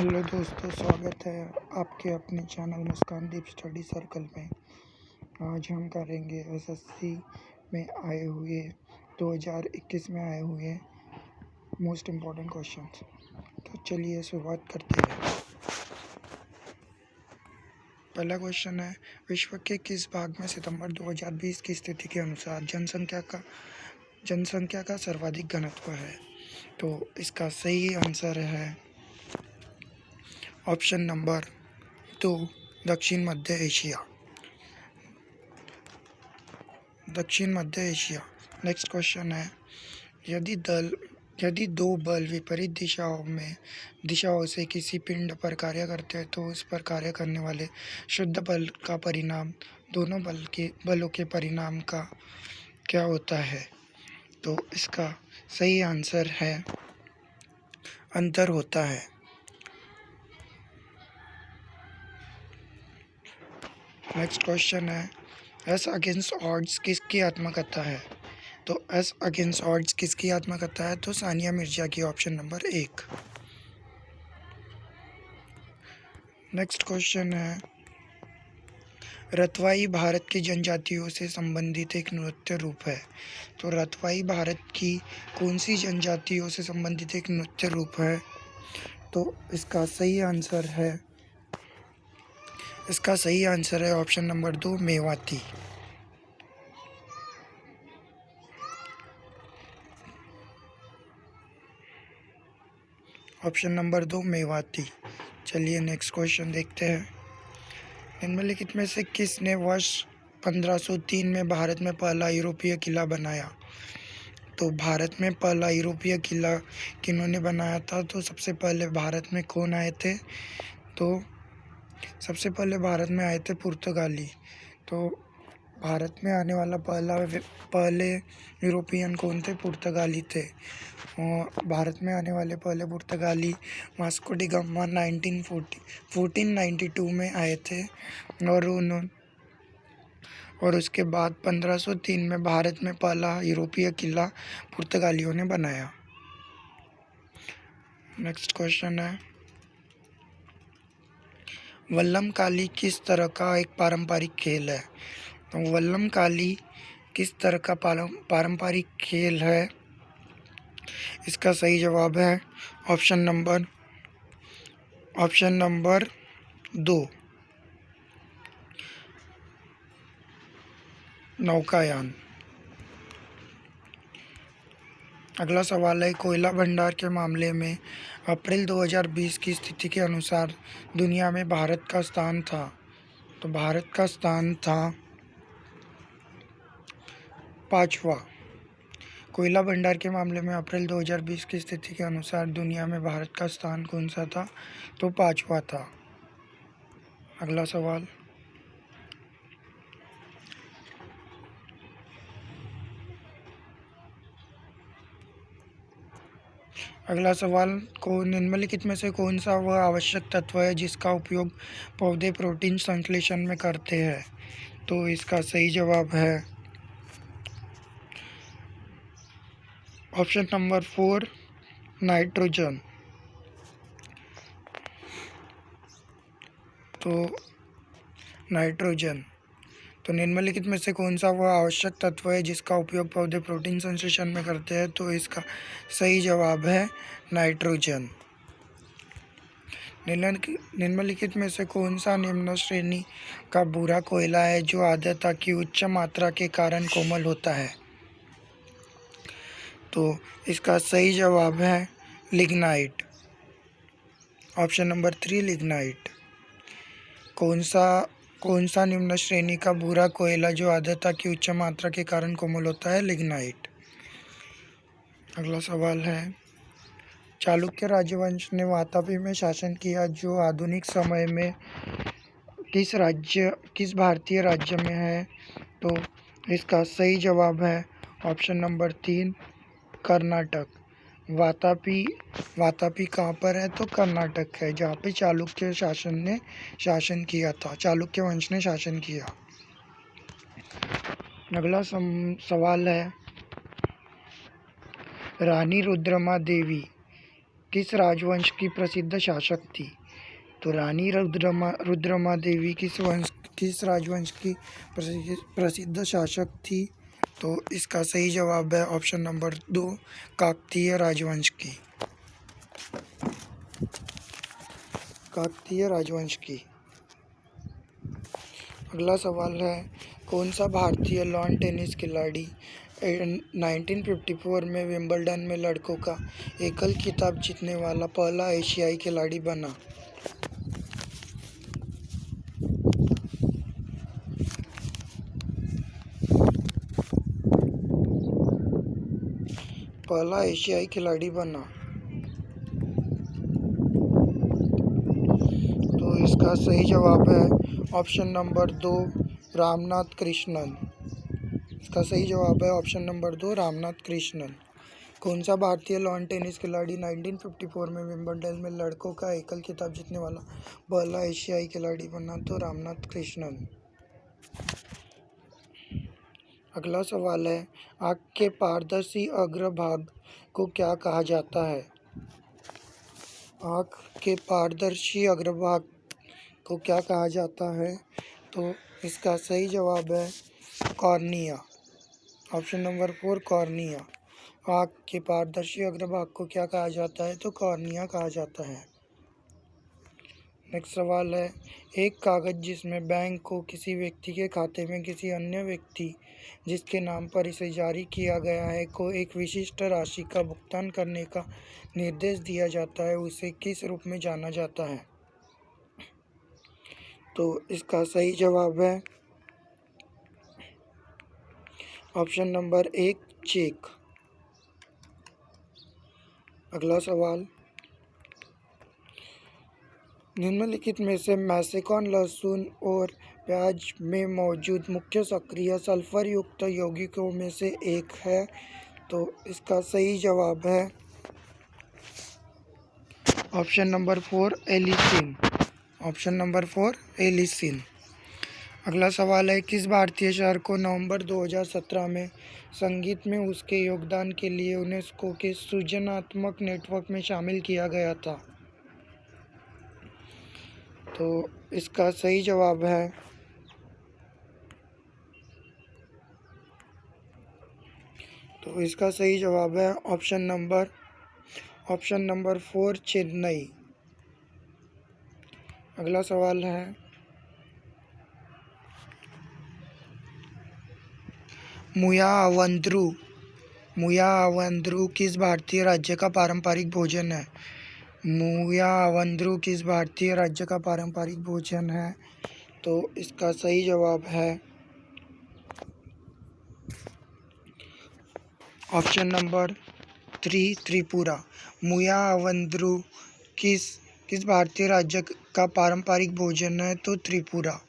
Hello दोस्तों, स्वागत है आपके अपने चैनल मुस्कान दीप स्टडी सर्कल में। आज हम करेंगे एसएससी में आए हुए 2021 में आए हुए मोस्ट इम्पॉर्टेंट क्वेश्चंस। तो चलिए शुरुआत करते हैं। पहला क्वेश्चन है, विश्व के किस भाग में सितंबर 2020 की स्थिति के अनुसार जनसंख्या का सर्वाधिक घनत्व है? तो इसका सही आंसर है ऑप्शन नंबर 2, दक्षिण मध्य एशिया। नेक्स्ट क्वेश्चन है, यदि दो बल विपरीत दिशाओं से किसी पिंड पर कार्य करते हैं तो उस पर कार्य करने वाले शुद्ध बल का परिणाम दोनों बलों के परिणाम का क्या होता है? तो इसका सही आंसर है अंतर होता है। नेक्स्ट क्वेश्चन है, एस अगेंस्ट ऑड्स किसकी आत्मकथा है? तो एस अगेंस्ट ऑड्स किसकी आत्मकथा है? तो सानिया मिर्जा की, ऑप्शन नंबर 1। नेक्स्ट क्वेश्चन है, रतवाई भारत की जनजातियों से संबंधित एक नृत्य रूप है। तो रतवाई भारत की कौन सी जनजातियों से संबंधित एक नृत्य रूप है? तो इसका सही आंसर है option number 2, Mewati. Option number 2, Mewati. चलिए नेक्स्ट क्वेश्चन देखते हैं। निम्नलिखित में से किसने वर्ष 1503 में भारत में पहला यूरोपीय किला बनाया? तो भारत में पहला यूरोपीय किला किन्होंने बनाया था? तो सबसे पहले भारत में कौन आए थे? तो सबसे पहले भारत में आए थे पुर्तगाली। तो भारत में आने वाला पहले यूरोपियन कौन थे? पुर्तगाली थे। और भारत में आने वाले पहले पुर्तगाली वास्को डी गामा 1492 में आए थे और उसके बाद 1503 में भारत में पहला यूरोपीय किला पुर्तगालियों ने बनाया। नेक्स्ट क्वेश्चन है, वल्लम काली किस तरह का एक पारंपरिक खेल है? तो वल्लम काली किस तरह का पारंपरिक खेल है? इसका सही जवाब है ऑप्शन नंबर 2, नौकायान। अगला सवाल है, कोयला भंडार के मामले में अप्रैल 2020 की स्थिति के अनुसार दुनिया में भारत का स्थान था। तो भारत का स्थान था 5वां। कोयला भंडार के मामले में अप्रैल 2020 की स्थिति के अनुसार दुनिया में भारत का स्थान कौन सा था? तो 5वां था। अगला सवाल, को निम्नलिखित में से कौन सा वह आवश्यक तत्व है जिसका उपयोग पौधे प्रोटीन संश्लेषण में करते हैं? तो इसका सही जवाब है ऑप्शन नंबर 4, नाइट्रोजन। तो निम्नलिखित में से कौन सा वह आवश्यक तत्व है जिसका उपयोग पौधे प्रोटीन संश्लेषण में करते हैं? तो इसका सही जवाब है नाइट्रोजन। निम्नलिखित में से कौन सा निम्न श्रेणी का भूरा कोयला है जो आर्द्रता की उच्च मात्रा के कारण कोमल होता है? तो इसका सही जवाब है लिग्नाइट, ऑप्शन नंबर 3, लिग्नाइट। कौन सा निम्न श्रेणी का भूरा कोयला जो आर्द्रता की उच्च मात्रा के कारण कोमल होता है? लिग्नाइट। अगला सवाल है, चालुक्य राजवंश ने वातापी में शासन किया जो आधुनिक समय में किस भारतीय राज्य में है? तो इसका सही जवाब है ऑप्शन नंबर 3, कर्नाटक। वातापी कहाँ पर है? तो कर्नाटक है, जहाँ पे चालुक्य वंश ने शासन किया। अगला सवाल है, रानी रुद्रमा देवी किस राजवंश की प्रसिद्ध शासक थी? तो रानी रुद्रमा देवी किस राजवंश की प्रसिद्ध शासक थी? तो इसका सही जवाब है ऑप्शन नंबर 2, काकतीय राजवंश की। काकतीय राजवंश की। अगला सवाल है, कौन सा भारतीय लॉन टेनिस खिलाड़ी 1954 में विंबलडन में लड़कों का एकल खिताब जीतने वाला पहला एशियाई खिलाड़ी बना? पहला एशियाई खिलाड़ी बना। तो इसका सही जवाब है ऑप्शन नंबर 2, रामनाथ कृष्णन। इसका सही जवाब है ऑप्शन नंबर 2, रामनाथ कृष्णन। कौन सा भारतीय लॉन टेनिस खिलाड़ी 1954 में विंबलडन में लड़कों का एकल खिताब जीतने वाला पहला एशियाई खिलाड़ी बना? तो रामनाथ कृष्णन। अगला सवाल है, आँख के पारदर्शी अग्रभाग को क्या कहा जाता है? आँख के पारदर्शी अग्रभाग को क्या कहा जाता है? तो इसका सही जवाब है कॉर्निया। Option number 4, cornea. आँख के पारदर्शी अग्रभाग को क्या कहा जाता है? तो कॉर्निया कहा जाता है। नेक्स्ट सवाल है, एक कागज़ जिसमें बैंक को किसी व्यक्ति के खाते में किसी अन्य व्यक्ति जिसके नाम पर इसे जारी किया गया है को एक विशिष्ट राशि का भुगतान करने का निर्देश दिया जाता है, उसे किस रूप में जाना जाता है? तो इसका सही जवाब है ऑप्शन नंबर 1, चेक। अगला सवाल, निम्नलिखित में से मैसेकॉन लहसुन और प्याज में मौजूद मुख्य सक्रिय सल्फर युक्त यौगिकों में से एक है? तो इसका सही जवाब है option number 4, allicin. Option number 4, allicin. अगला सवाल है, किस भारतीय शहर को नवंबर 2017 में संगीत में उसके योगदान के लिए यूनेस्को के सृजनात्मक नेटवर्क में शामिल किया गया था? तो इसका सही जवाब है ऑप्शन नंबर 4, चेन्नई। अगला सवाल है, मुयावंद्रू किस भारतीय राज्य का पारंपरिक भोजन है? मुयावंद्रू किस भारतीय राज्य का पारंपरिक भोजन है? तो इसका सही जवाब है ऑप्शन नंबर 3, त्रिपुरा। मुयावंद्रू किस भारतीय राज्य का पारंपरिक भोजन है? तो त्रिपुरा।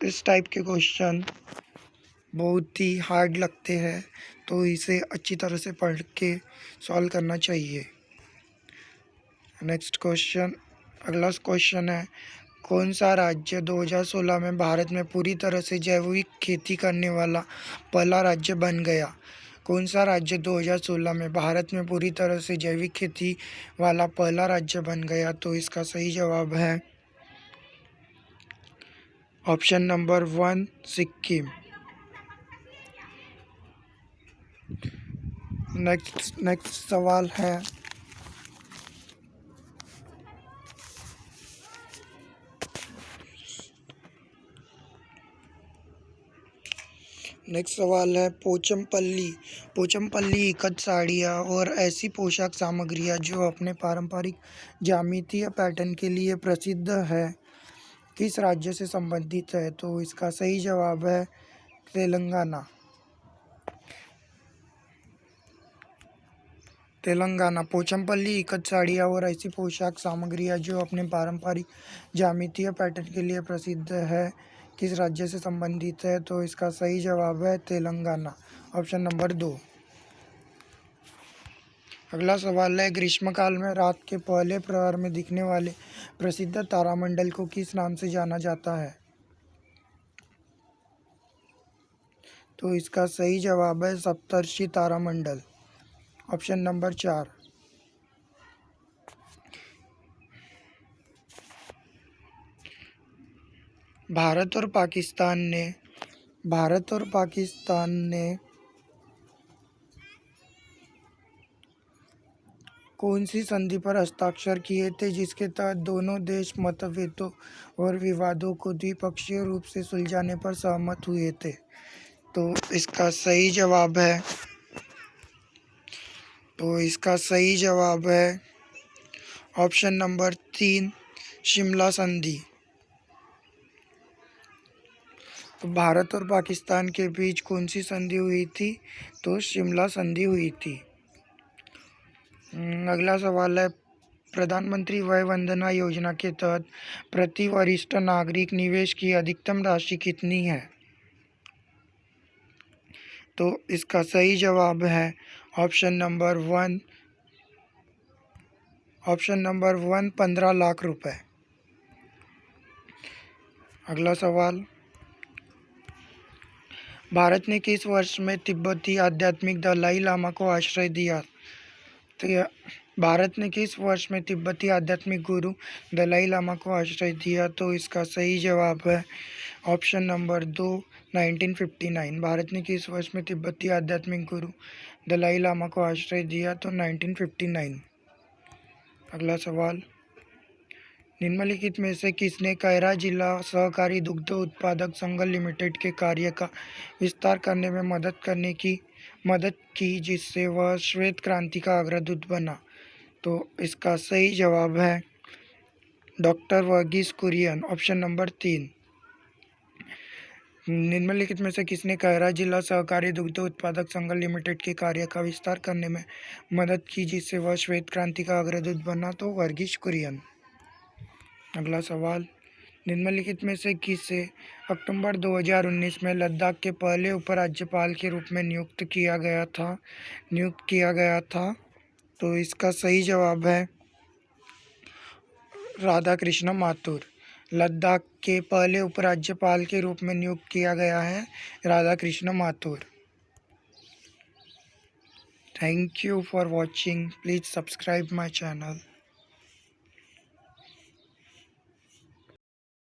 इस टाइप के क्वेश्चन बहुत ही हार्ड लगते हैं, तो इसे अच्छी तरह से पढ़ के सॉल्व करना चाहिए। नेक्स्ट क्वेश्चन, अगला क्वेश्चन है, कौन सा राज्य 2016 में भारत में पूरी तरह से जैविक खेती करने वाला पहला राज्य बन गया? कौन सा राज्य 2016 में भारत में पूरी तरह से जैविक खेती वाला पहला राज्य बन गया? तो इसका सही जवाब है ऑप्शन नंबर 1, सिक्किम। नेक्स्ट सवाल है, पोचमपल्ली इकत साड़ियाँ और ऐसी पोशाक सामग्रियाँ जो अपने पारंपरिक ज्यामितीय पैटर्न के लिए प्रसिद्ध है, किस राज्य से संबंधित है? तो इसका सही जवाब है तेलंगाना। पोचमपल्ली इकत साड़ियाँ और ऐसी पोशाक सामग्रियाँ जो अपने पारंपरिक ज्यामितीय पैटर्न के लिए प्रसिद्ध है, किस राज्य से संबंधित है? तो इसका सही जवाब है तेलंगाना। Option number 2। अगला सवाल है, ग्रीष्मकाल में रात के पहले प्रहर में दिखने वाले प्रसिद्ध तारामंडल को किस नाम से जाना जाता है? तो इसका सही जवाब है सप्तर्षि तारामंडल। Option number 4। भारत और पाकिस्तान ने कौन सी संधि पर हस्ताक्षर किए थे जिसके तहत दोनों देश मतभेदों और विवादों को द्विपक्षीय रूप से सुलझाने पर सहमत हुए थे? तो इसका सही जवाब है ऑप्शन नंबर 3, शिमला संधि। तो भारत और पाकिस्तान के बीच कौन सी संधि हुई थी? तो शिमला संधि हुई थी। अगला सवाल है, प्रधानमंत्री वय वंदना योजना के तहत प्रति वरिष्ठ नागरिक निवेश की अधिकतम राशि कितनी है? तो इसका सही जवाब है ऑप्शन नंबर 1 15 लाख रुपए। अगला सवाल, भारत ने किस वर्ष में तिब्बती आध्यात्मिक दलाई लामा को आश्रय दिया? तो भारत ने किस वर्ष में तिब्बती आध्यात्मिक गुरु दलाई लामा को आश्रय दिया? तो इसका सही जवाब है ऑप्शन नंबर 2, 1959। भारत ने किस वर्ष में तिब्बती आध्यात्मिक गुरु दलाई लामा को आश्रय दिया? तो 1959। अगला सवाल, निम्नलिखित में से किसने कायरा जिला सहकारी दुग्ध उत्पादक संघ लिमिटेड के कार्य का विस्तार करने में मदद की जिससे वह श्वेत क्रांति का अग्रदूत बना? तो इसका सही जवाब है doctor Varghese Kurien, option number 3। निम्नलिखित में से किसने कायरा जिला सहकारी दुग्ध उत्पादक संघ लिमिटेड के कार्य का विस्तार करने में मदद की जिससे वह श्वेत क्रांति का अग्रदूत बना? तो वर्गीस कुरियन। अगला सवाल, निम्नलिखित में से किसे अक्टूबर 2019 में लद्दाख के पहले उपराज्यपाल के रूप में नियुक्त किया गया था? तो इसका सही जवाब है राधाकृष्ण माथुर। लद्दाख के पहले उपराज्यपाल के रूप में नियुक्त किया गया है Radhakrishna Mathur. Thank you for watching. Please subscribe my channel.